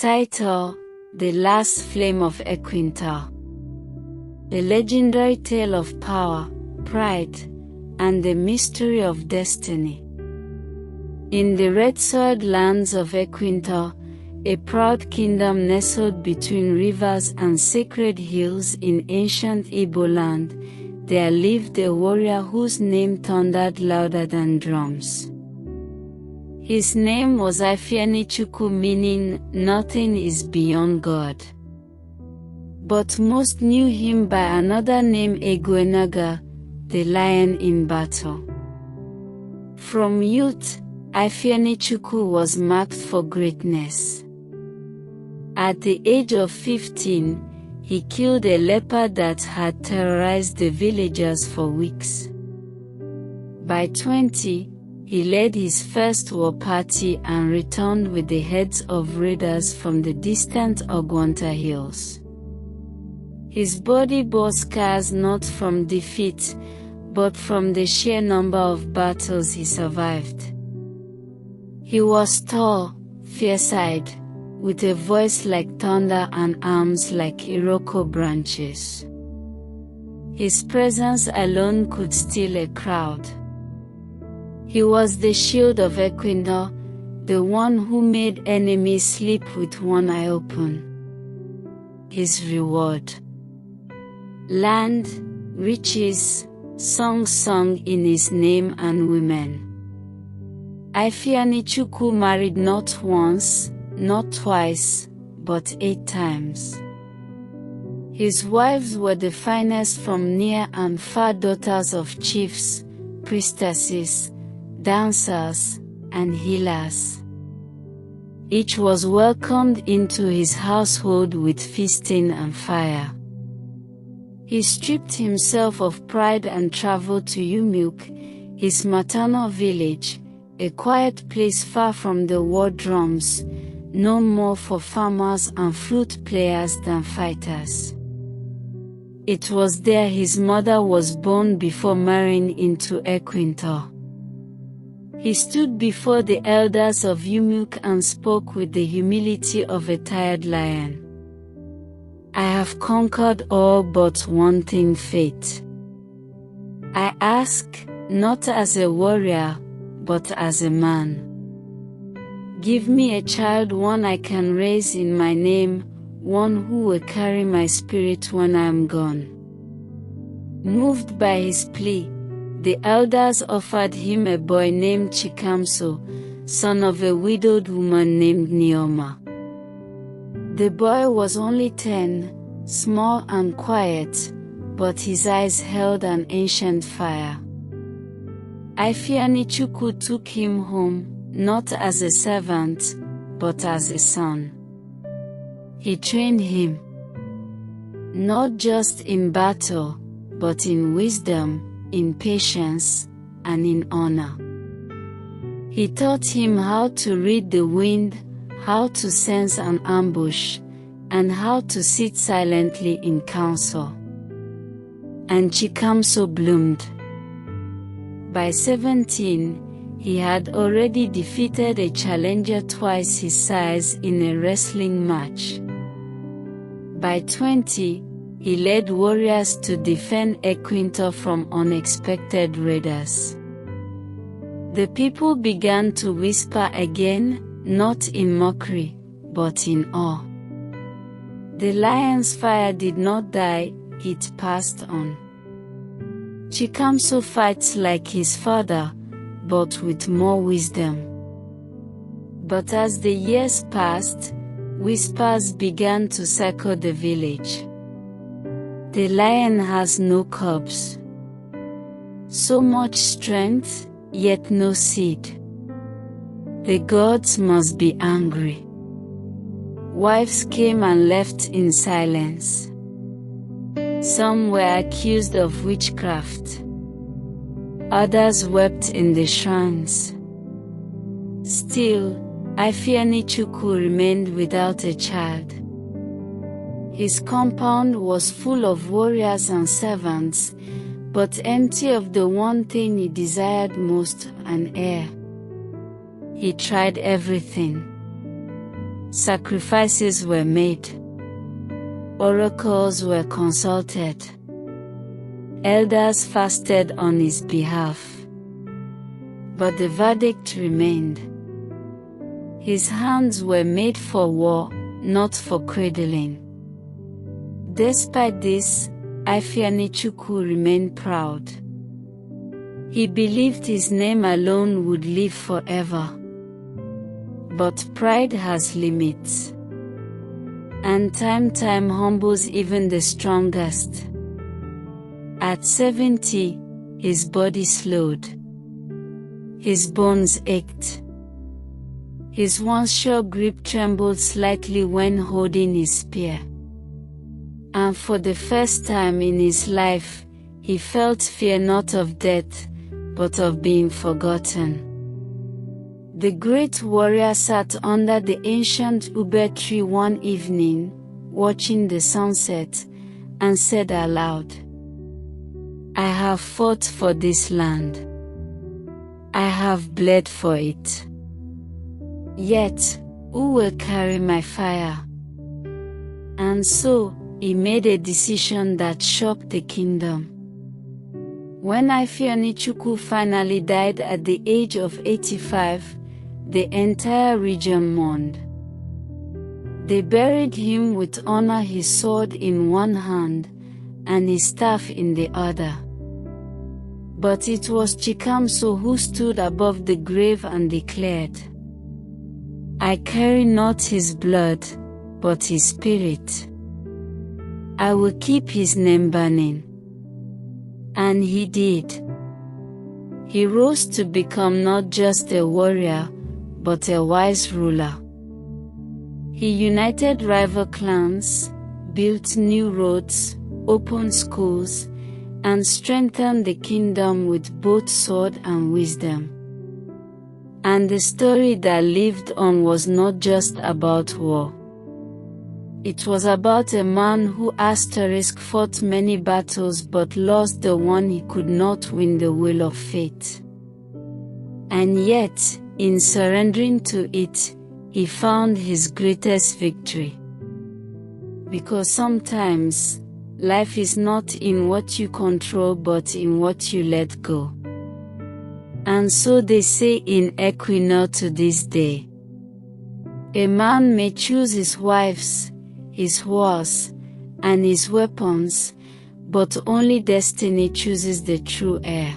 Title: The Last Flame of Ekwe. A legendary tale of power, pride, and the mystery of destiny. In the red-soiled lands of Ekwe, a proud kingdom nestled between rivers and sacred hills in ancient Igbo land, there lived a warrior whose name thundered louder than drums. His name was Ekwe, meaning nothing is beyond God. But most knew him by another name, Ekwe, the lion in battle. From youth, Ekwe was marked for greatness. At the age of 15, he killed a leopard that had terrorized the villagers for weeks. By 20, he led his first war party and returned with the heads of raiders from the distant Ogwanta hills. His body bore scars not from defeat, but from the sheer number of battles he survived. He was tall, fierce-eyed, with a voice like thunder and arms like Iroko branches. His presence alone could still a crowd. He was the shield of Ekwe, the one who made enemies sleep with one eye open. His reward: land, riches, songs sung in his name, and women. Ekwe married not once, not twice, but 8 times. His wives were the finest from near and far, daughters of chiefs, priestesses, dancers, and healers. Each was welcomed into his household with feasting and fire. He stripped himself of pride and traveled to Umuk, his maternal village, a quiet place far from the war drums, known more for farmers and flute players than fighters. It was there his mother was born before marrying into Ekwe. He stood before the elders of Umuk and spoke with the humility of a tired lion. I have conquered all but one thing, fate. I ask, not as a warrior, but as a man. Give me a child, one I can raise in my name, one who will carry my spirit when I am gone. Moved by his plea, the elders offered him a boy named Chikamso, son of a widowed woman named Neoma. The boy was only 10, small and quiet, but his eyes held an ancient fire. Ekwe took him home, not as a servant, but as a son. He trained him, not just in battle, but in wisdom, in patience, and in honor. He taught him how to read the wind, how to sense an ambush, and how to sit silently in council. And Chikamso bloomed. By 17, he had already defeated a challenger twice his size in a wrestling match. By 20, he led warriors to defend Ekwe from unexpected raiders. The people began to whisper again, not in mockery, but in awe. The lion's fire did not die, it passed on. Chikamso fights like his father, but with more wisdom. But as the years passed, whispers began to circle the village. The lion has no cubs. So much strength, yet no seed. The gods must be angry. Wives came and left in silence. Some were accused of witchcraft. Others wept in the shrines. Still, Ekwe remained without a child. His compound was full of warriors and servants, but empty of the one thing he desired most, an heir. He tried everything. Sacrifices were made. Oracles were consulted. Elders fasted on his behalf. But the verdict remained. His hands were made for war, not for cradling. Despite this, Ifeanyichukwu remained proud. He believed his name alone would live forever. But pride has limits. And time humbles even the strongest. At 70, his body slowed. His bones ached. His once sure grip trembled slightly when holding his spear. And for the first time in his life, he felt fear not of death, but of being forgotten. The great warrior sat under the ancient ube tree one evening, watching the sunset, and said aloud, "I have fought for this land. I have bled for it. Yet, who will carry my fire?" And so, he made a decision that shocked the kingdom. When Ifeanyichukwu finally died at the age of 85, the entire region mourned. They buried him with honor, his sword in one hand, and his staff in the other. But it was Chikamso who stood above the grave and declared, "I carry not his blood, but his spirit. I will keep his name burning." And he did. He rose to become not just a warrior, but a wise ruler. He united rival clans, built new roads, opened schools, and strengthened the kingdom with both sword and wisdom. And the story that lived on was not just about war. It was about a man who fought many battles but lost the one he could not win, the will of fate. And yet, in surrendering to it, he found his greatest victory. Because sometimes, life is not in what you control but in what you let go. And so they say in Ekwe to this day. A man may choose his wives, his wars, and his weapons, but only destiny chooses the true heir.